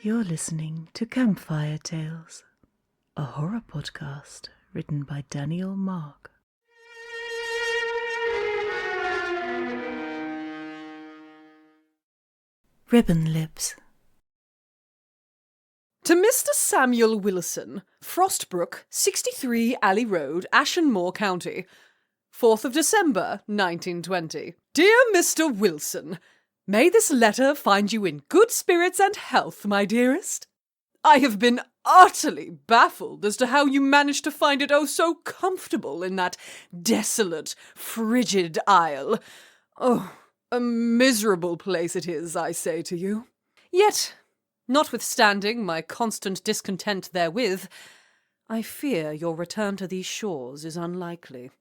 You're listening to Campfire Tales, a horror podcast written by Daniel Mark. Ribbon Lips. To Mr. Samuel Wilson, Frostbrook, 63 Alley Road, Ashenmore County, 4th of December, 1920. Dear Mr. Wilson, may this letter find you in good spirits and health, my dearest. I have been utterly baffled as to how you managed to find it so comfortable in that desolate, frigid isle. Oh, a miserable place it is, I say to you. Yet, notwithstanding my constant discontent therewith, I fear your return to these shores is unlikely.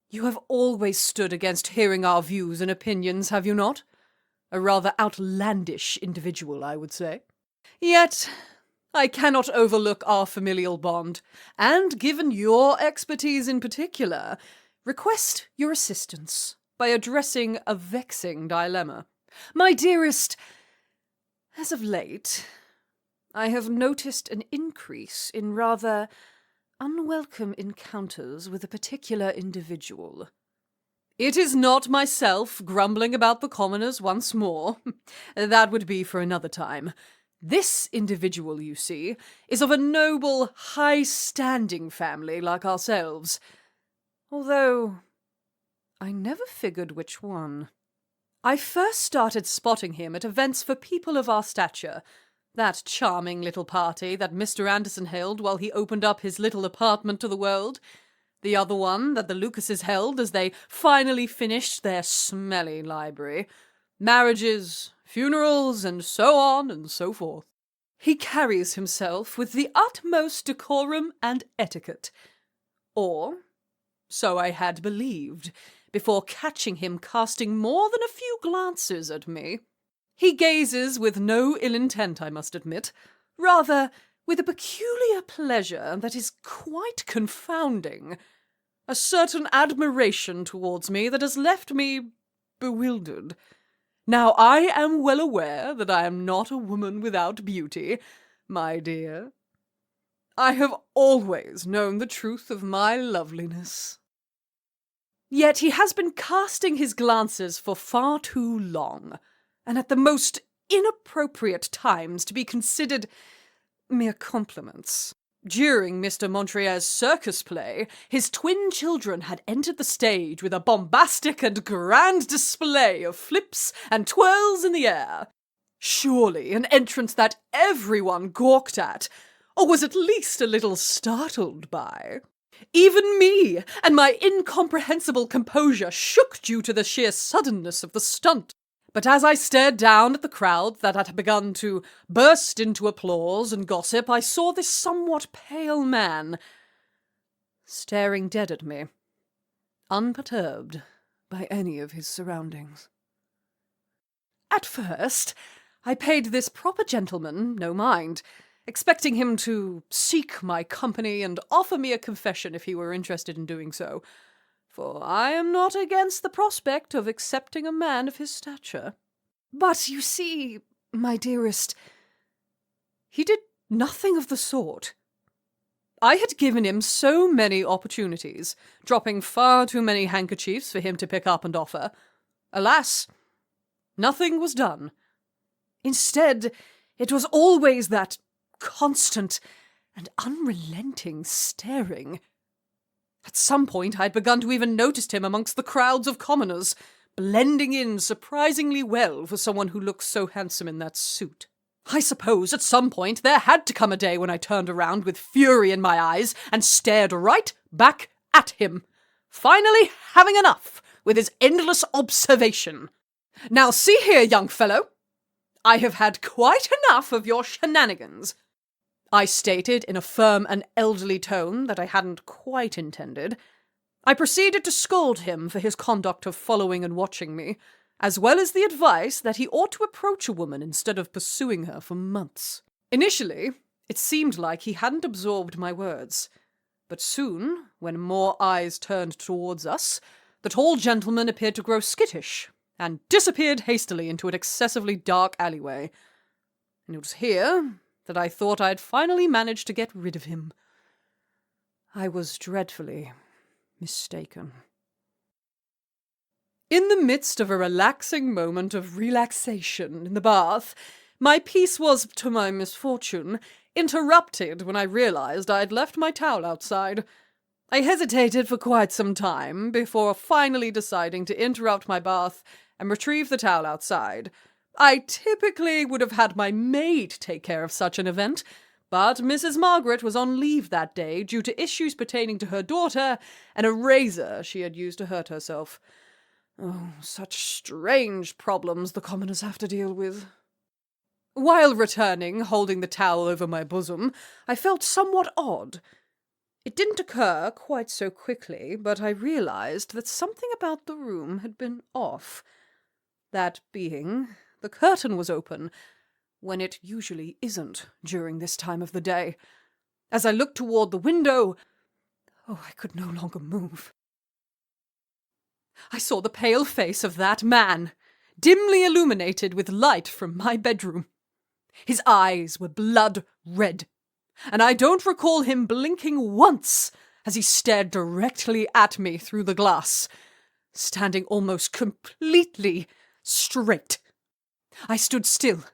You have always stood against hearing our views and opinions, have you not? A rather outlandish individual, I would say. Yet, I cannot overlook our familial bond, and given your expertise in particular, request your assistance by addressing a vexing dilemma. My dearest, as of late, I have noticed an increase in rather unwelcome encounters with a particular individual. It is not myself grumbling about the commoners once more. That would be for another time. This individual, you see, is of a noble, high-standing family like ourselves, although I never figured which one. I first started spotting him at events for people of our stature, that charming little party that Mr. Anderson held while he opened up his little apartment to the world, the other one that the Lucases held as they finally finished their smelly library, marriages, funerals, and so on and so forth. He carries himself with the utmost decorum and etiquette. Or so I had believed, before catching him casting more than a few glances at me. He gazes with no ill intent, I must admit, rather with a peculiar pleasure that is quite confounding, a certain admiration towards me that has left me bewildered. Now, I am well aware that I am not a woman without beauty, my dear. I have always known the truth of my loveliness. Yet he has been casting his glances for far too long, and at the most inappropriate times to be considered mere compliments. During Mr. Montrier's circus play, his twin children had entered the stage with a bombastic and grand display of flips and twirls in the air. Surely an entrance that everyone gawked at, or was at least a little startled by. Even me and my incomprehensible composure shook due to the sheer suddenness of the stunt. But as I stared down at the crowd that had begun to burst into applause and gossip, I saw this somewhat pale man staring dead at me, unperturbed by any of his surroundings. At first, I paid this proper gentleman no mind, expecting him to seek my company and offer me a confession if he were interested in doing so, for I am not against the prospect of accepting a man of his stature. But you see, my dearest, he did nothing of the sort. I had given him so many opportunities, dropping far too many handkerchiefs for him to pick up and offer. Alas, nothing was done. Instead, it was always that constant and unrelenting staring. At some point, I had begun to even notice him amongst the crowds of commoners, blending in surprisingly well for someone who looked so handsome in that suit. I suppose at some point there had to come a day when I turned around with fury in my eyes and stared right back at him, finally having enough with his endless observation. Now see here, young fellow, I have had quite enough of your shenanigans, I stated in a firm and elderly tone that I hadn't quite intended. I proceeded to scold him for his conduct of following and watching me, as well as the advice that he ought to approach a woman instead of pursuing her for months. Initially, it seemed like he hadn't absorbed my words, but soon, when more eyes turned towards us, the tall gentleman appeared to grow skittish, and disappeared hastily into an excessively dark alleyway. and it was here that I thought I'd finally managed to get rid of him. I was dreadfully mistaken. In the midst of a relaxing moment of relaxation in the bath, my peace was, to my misfortune, interrupted when I realized I had left my towel outside. I hesitated for quite some time before finally deciding to interrupt my bath and retrieve the towel outside. I typically would have had my maid take care of such an event, but Mrs. Margaret was on leave that day due to issues pertaining to her daughter and a razor she had used to hurt herself. Oh, such strange problems the commoners have to deal with. While returning, holding the towel over my bosom, I felt somewhat odd. It didn't occur quite so quickly, but I realized that something about the room had been off. That being, the curtain was open, when it usually isn't during this time of the day. As I looked toward the window, I could no longer move. I saw the pale face of that man, dimly illuminated with light from my bedroom. His eyes were blood red, and I don't recall him blinking once as he stared directly at me through the glass, standing almost completely straight. I stood still,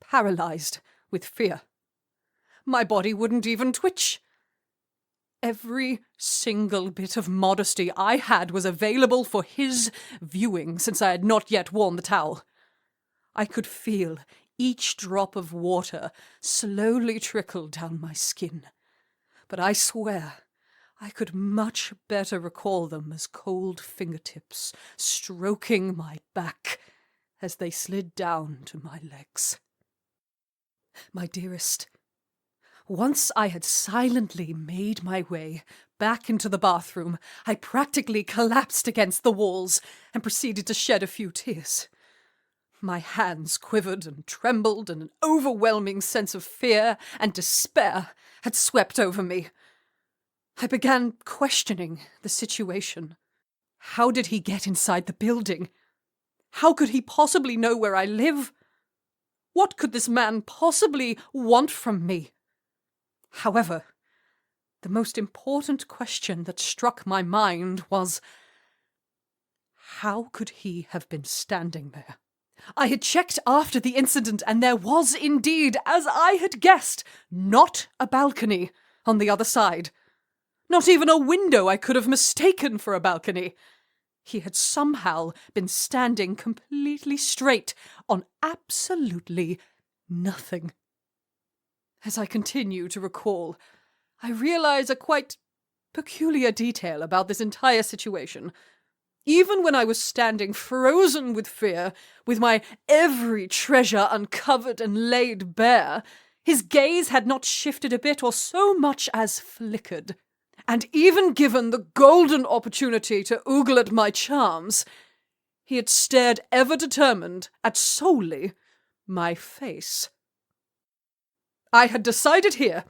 paralyzed with fear. My body wouldn't even twitch. Every single bit of modesty I had was available for his viewing, since I had not yet worn the towel. I could feel each drop of water slowly trickle down my skin, but I swear I could much better recall them as cold fingertips stroking my back as they slid down to my legs. My dearest, once I had silently made my way back into the bathroom, I practically collapsed against the walls and proceeded to shed a few tears. My hands quivered and trembled, and an overwhelming sense of fear and despair had swept over me. I began questioning the situation. How did he get inside the building? How could he possibly know where I live? What could this man possibly want from me? However, the most important question that struck my mind was, how could he have been standing there? I had checked after the incident, and there was indeed, as I had guessed, not a balcony on the other side. Not even a window I could have mistaken for a balcony. He had somehow been standing completely straight on absolutely nothing. As I continue to recall, I realize a quite peculiar detail about this entire situation. Even when I was standing frozen with fear, with my every treasure uncovered and laid bare, his gaze had not shifted a bit or so much as flickered. And even given the golden opportunity to ogle at my charms, he had stared ever determined at solely my face. I had decided here,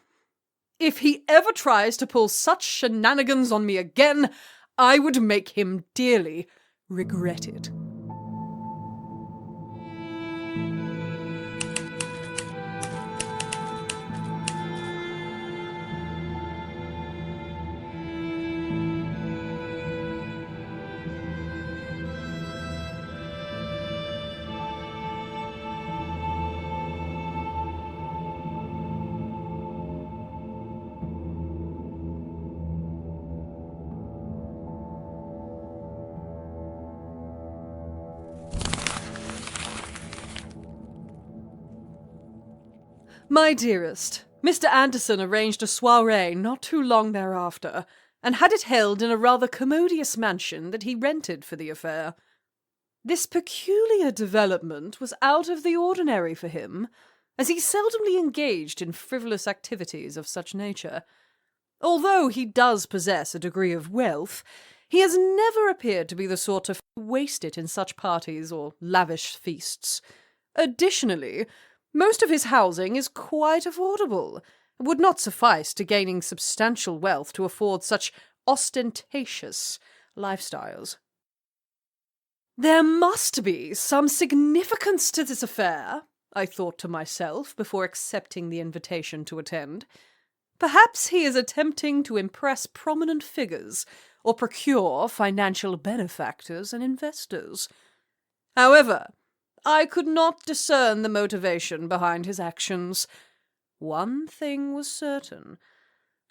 if he ever tries to pull such shenanigans on me again, I would make him dearly regret it. My dearest, Mr. Anderson arranged a soirée not too long thereafter, and had it held in a rather commodious mansion that he rented for the affair. This peculiar development was out of the ordinary for him, as he seldomly engaged in frivolous activities of such nature. Although he does possess a degree of wealth, he has never appeared to be the sort to waste it in such parties or lavish feasts. Additionally, most of his housing is quite affordable, and would not suffice to gaining substantial wealth to afford such ostentatious lifestyles. There must be some significance to this affair, I thought to myself before accepting the invitation to attend. Perhaps he is attempting to impress prominent figures or procure financial benefactors and investors. However, I could not discern the motivation behind his actions. One thing was certain.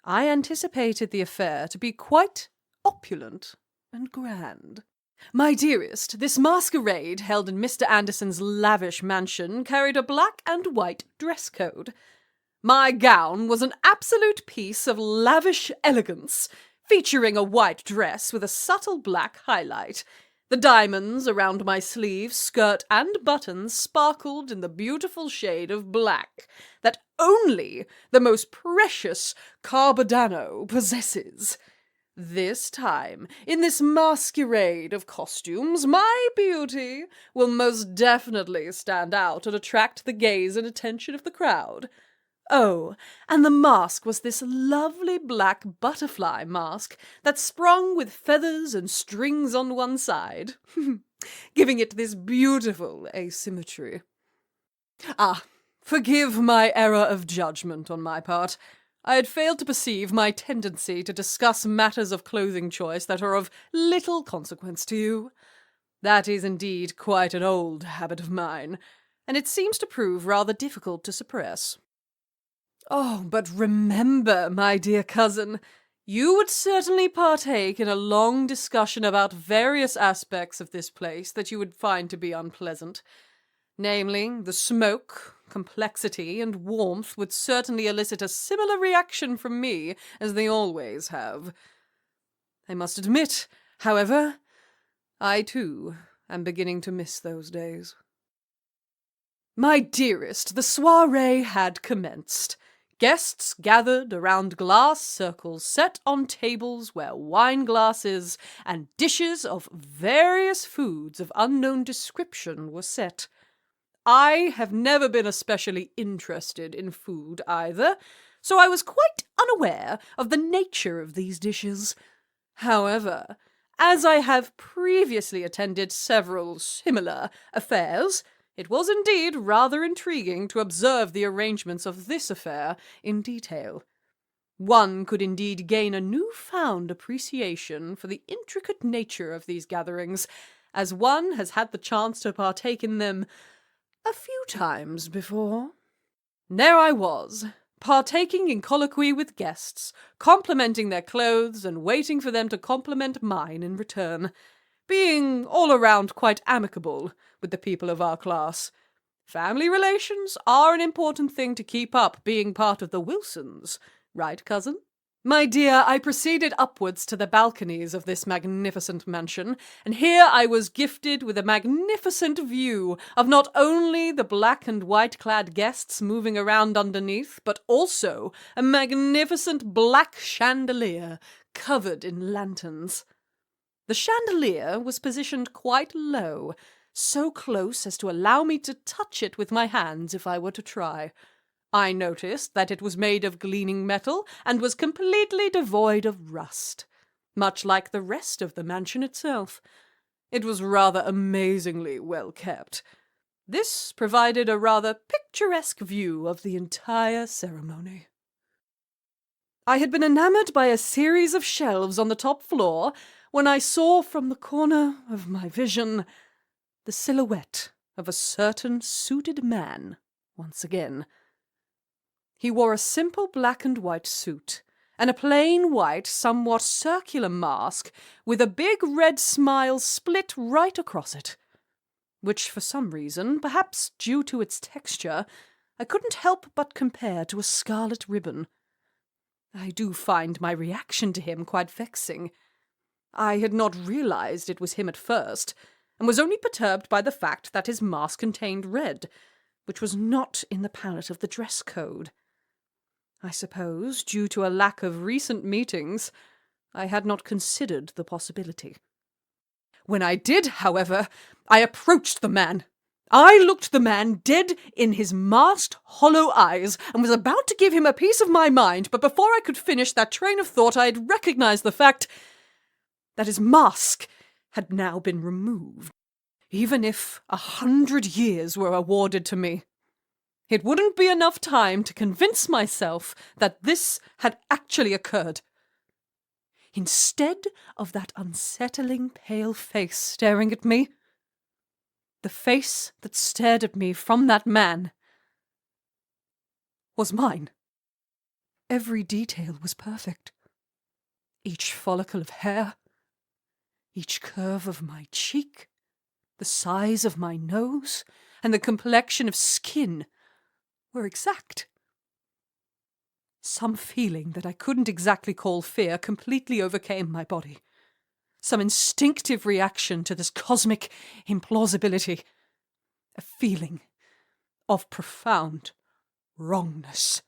I anticipated the affair to be quite opulent and grand. My dearest, this masquerade held in Mr. Anderson's lavish mansion carried a black and white dress code. My gown was an absolute piece of lavish elegance, featuring a white dress with a subtle black highlight. The diamonds around my sleeves, skirt, and buttons sparkled in the beautiful shade of black that only the most precious Carbodano possesses. This time, in this masquerade of costumes, my beauty will most definitely stand out and attract the gaze and attention of the crowd. Oh, and the mask was this lovely black butterfly mask that sprung with feathers and strings on one side, giving it this beautiful asymmetry. Forgive my error of judgment on my part. I had failed to perceive my tendency to discuss matters of clothing choice that are of little consequence to you. That is indeed quite an old habit of mine, and it seems to prove rather difficult to suppress. Oh, but remember, my dear cousin, you would certainly partake in a long discussion about various aspects of this place that you would find to be unpleasant. Namely, the smoke, complexity, and warmth would certainly elicit a similar reaction from me as they always have. I must admit, however, I too am beginning to miss those days. My dearest, the soirée had commenced. Guests gathered around glass circles set on tables where wine glasses and dishes of various foods of unknown description were set. I have never been especially interested in food either, so I was quite unaware of the nature of these dishes. However, as I have previously attended several similar affairs, it was indeed rather intriguing to observe the arrangements of this affair in detail. One could indeed gain a newfound appreciation for the intricate nature of these gatherings, as one has had the chance to partake in them a few times before. There I was, partaking in colloquy with guests, complimenting their clothes and waiting for them to compliment mine in return, being all around quite amicable with the people of our class. Family relations are an important thing to keep up, being part of the Wilsons, right, cousin? My dear, I proceeded upwards to the balconies of this magnificent mansion, and here I was gifted with a magnificent view of not only the black and white-clad guests moving around underneath, but also a magnificent black chandelier covered in lanterns. The chandelier was positioned quite low, so close as to allow me to touch it with my hands if I were to try. I noticed that it was made of gleaming metal and was completely devoid of rust, much like the rest of the mansion itself. It was rather amazingly well kept. This provided a rather picturesque view of the entire ceremony. I had been enamored by a series of shelves on the top floor when I saw from the corner of my vision the silhouette of a certain suited man once again. He wore a simple black and white suit, and a plain white, somewhat circular mask with a big red smile split right across it, which for some reason, perhaps due to its texture, I couldn't help but compare to a scarlet ribbon. I do find my reaction to him quite vexing. I had not realized it was him at first, and was only perturbed by the fact that his mask contained red, which was not in the palette of the dress code. I suppose, due to a lack of recent meetings, I had not considered the possibility. When I did, however, I approached the man. I looked the man dead in his masked, hollow eyes, and was about to give him a piece of my mind, but before I could finish that train of thought, I had recognized the fact that his mask had now been removed, even if 100 years were awarded to me. it wouldn't be enough time to convince myself that this had actually occurred. Instead of that unsettling pale face staring at me, the face that stared at me from that man was mine. Every detail was perfect. Each follicle of hair, each curve of my cheek, the size of my nose, and the complexion of skin were exact. Some feeling that I couldn't exactly call fear completely overcame my body. Some instinctive reaction to this cosmic implausibility. A feeling of profound wrongness.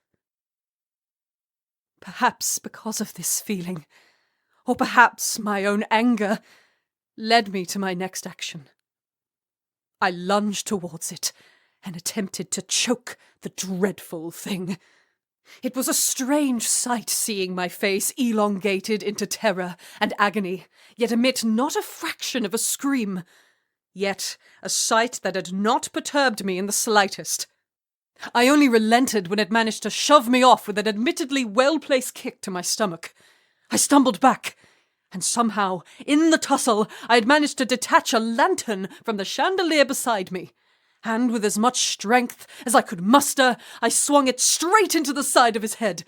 Perhaps because of this feeling, or perhaps my own anger, led me to my next action. I lunged towards it and attempted to choke the dreadful thing. It was a strange sight seeing my face elongated into terror and agony, yet emit not a fraction of a scream. Yet a sight that had not perturbed me in the slightest. I only relented when it managed to shove me off with an admittedly well-placed kick to my stomach. I stumbled back, and somehow, in the tussle, I had managed to detach a lantern from the chandelier beside me. And with as much strength as I could muster, I swung it straight into the side of his head.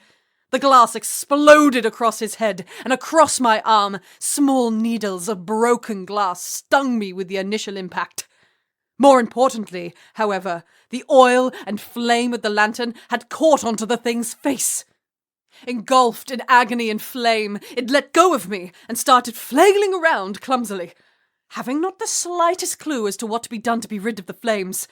The glass exploded across his head and across my arm. Small needles of broken glass stung me with the initial impact. More importantly, however, the oil and flame of the lantern had caught onto the thing's face. Engulfed in agony and flame, it let go of me and started flailing around clumsily, having not the slightest clue as to what to be done to be rid of the flames,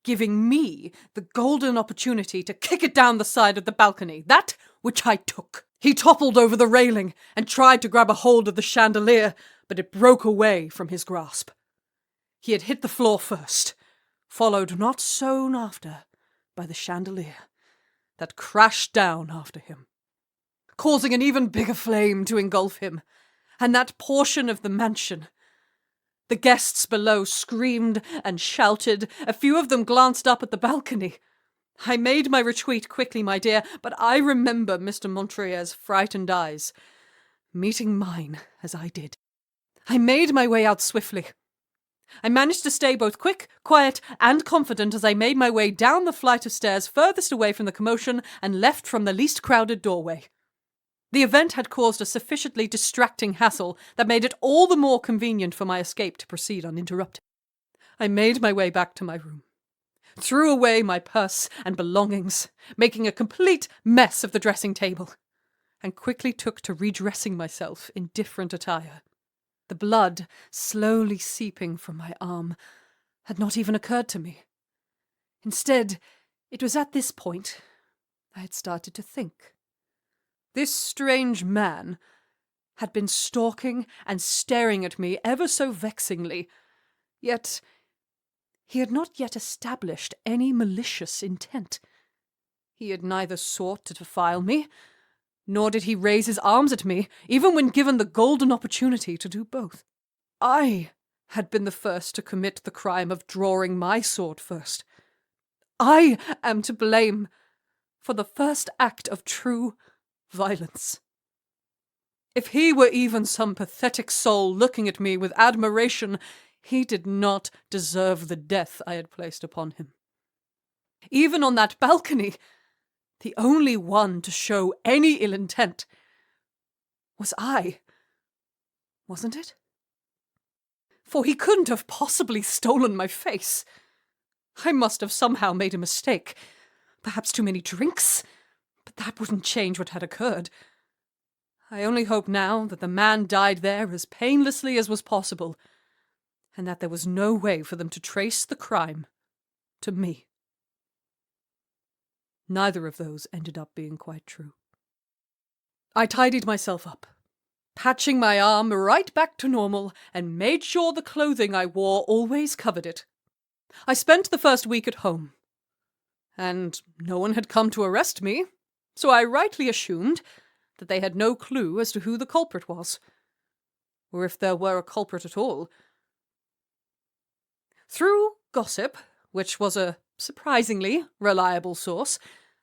giving me the golden opportunity to kick it down the side of the balcony, that which I took. He toppled over the railing and tried to grab a hold of the chandelier, but it broke away from his grasp. He had hit the floor first, followed not soon after by the chandelier that crashed down after him, causing an even bigger flame to engulf him, and that portion of the mansion. The guests below screamed and shouted. A few of them glanced up at the balcony. I made my retreat quickly, my dear, but I remember Mr. Montrier's frightened eyes meeting mine as I did. I made my way out swiftly. I managed to stay both quick, quiet, and confident as I made my way down the flight of stairs furthest away from the commotion and left from the least crowded doorway. The event had caused a sufficiently distracting hassle that made it all the more convenient for my escape to proceed uninterrupted. I made my way back to my room, threw away my purse and belongings, making a complete mess of the dressing table, and quickly took to redressing myself in different attire. The blood slowly seeping from my arm had not even occurred to me. Instead, it was at this point I had started to think. This strange man had been stalking and staring at me ever so vexingly, yet he had not yet established any malicious intent. He had neither sought to defile me, nor did he raise his arms at me, even when given the golden opportunity to do both. I had been the first to commit the crime of drawing my sword first. I am to blame for the first act of true violence. If he were even some pathetic soul looking at me with admiration, he did not deserve the death I had placed upon him. Even on that balcony, the only one to show any ill intent was I, wasn't it? For he couldn't have possibly stolen my face. I must have somehow made a mistake. Perhaps too many drinks? But that wouldn't change what had occurred. I only hope now that the man died there as painlessly as was possible, and that there was no way for them to trace the crime to me. Neither of those ended up being quite true. I tidied myself up, patching my arm right back to normal, and made sure the clothing I wore always covered it. I spent the first week at home, and no one had come to arrest me, so I rightly assumed that they had no clue as to who the culprit was, or if there were a culprit at all. Through gossip, which was a surprisingly reliable source,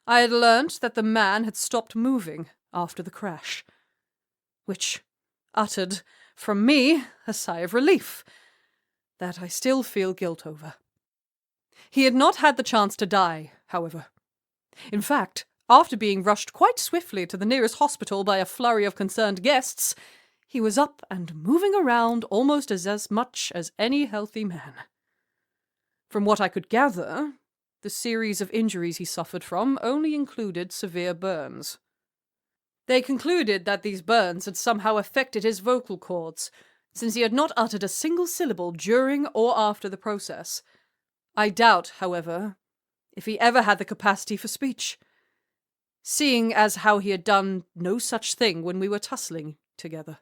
I had learnt that the man had stopped moving after the crash, which uttered from me a sigh of relief that I still feel guilt over. He had not had the chance to die, however. In fact, after being rushed quite swiftly to the nearest hospital by a flurry of concerned guests, he was up and moving around almost as much as any healthy man. From what I could gather, the series of injuries he suffered from only included severe burns. They concluded that these burns had somehow affected his vocal cords, since he had not uttered a single syllable during or after the process. I doubt, however, if he ever had the capacity for speech, seeing as how he had done no such thing when we were tussling together.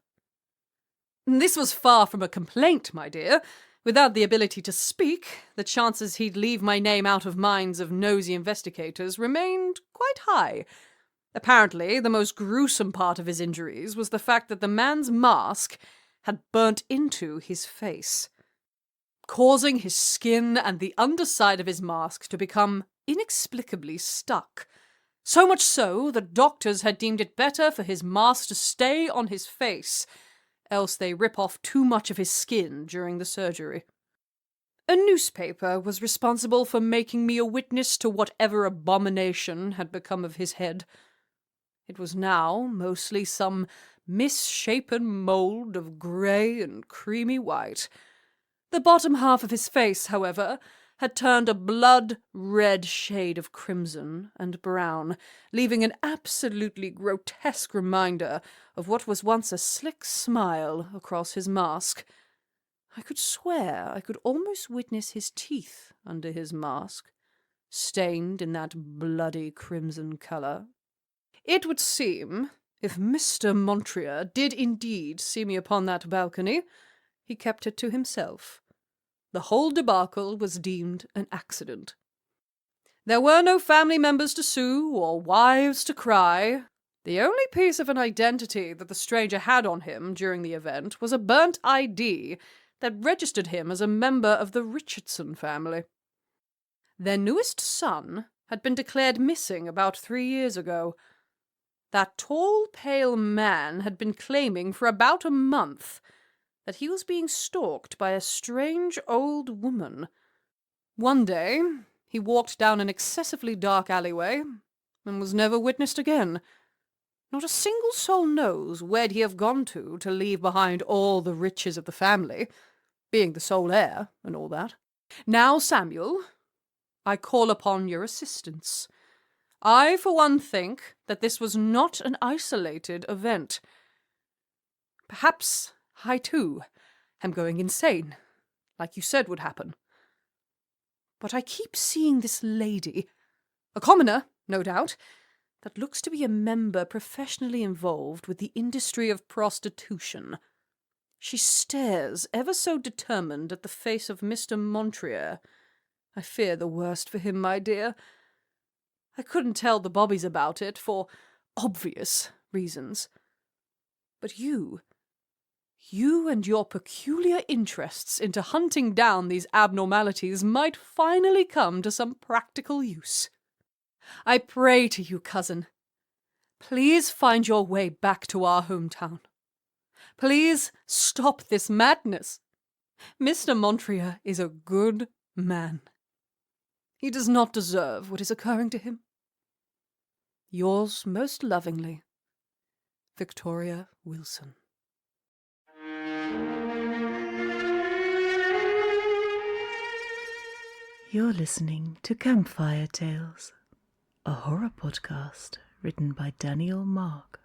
This was far from a complaint, my dear. Without the ability to speak, the chances he'd leave my name out of minds of nosy investigators remained quite high. Apparently, the most gruesome part of his injuries was the fact that the man's mask had burnt into his face, causing his skin and the underside of his mask to become inexplicably stuck. So much so that doctors had deemed it better for his mask to stay on his face, else they rip off too much of his skin during the surgery. A newspaper was responsible for making me a witness to whatever abomination had become of his head. It was now mostly some misshapen mould of grey and creamy white. The bottom half of his face, however, had turned a blood-red shade of crimson and brown, leaving an absolutely grotesque reminder of what was once a slick smile across his mask. I could swear I could almost witness his teeth under his mask, stained in that bloody crimson colour. It would seem, if Mr. Montreal did indeed see me upon that balcony, he kept it to himself. The whole debacle was deemed an accident. There were no family members to sue or wives to cry. The only piece of an identity that the stranger had on him during the event was a burnt ID that registered him as a member of the Richardson family. Their newest son had been declared missing about 3 years ago. That tall, pale man had been claiming for about a month that he was being stalked by a strange old woman. One day, he walked down an excessively dark alleyway and was never witnessed again. Not a single soul knows where'd he have gone to leave behind all the riches of the family, being the sole heir and all that. Now, Samuel, I call upon your assistance. I, for one, think that this was not an isolated event. Perhaps I, too, am going insane, like you said would happen. But I keep seeing this lady, a commoner, no doubt, that looks to be a member professionally involved with the industry of prostitution. She stares ever so determined at the face of Mr. Montreal. I fear the worst for him, my dear. I couldn't tell the bobbies about it for obvious reasons. But you and your peculiar interests into hunting down these abnormalities might finally come to some practical use. I pray to you, cousin, please find your way back to our hometown. Please stop this madness. Mr. Montreal is a good man. He does not deserve what is occurring to him. Yours most lovingly, Victoria Wilson. You're listening to Campfire Tales, a horror podcast written by Daniel Mark.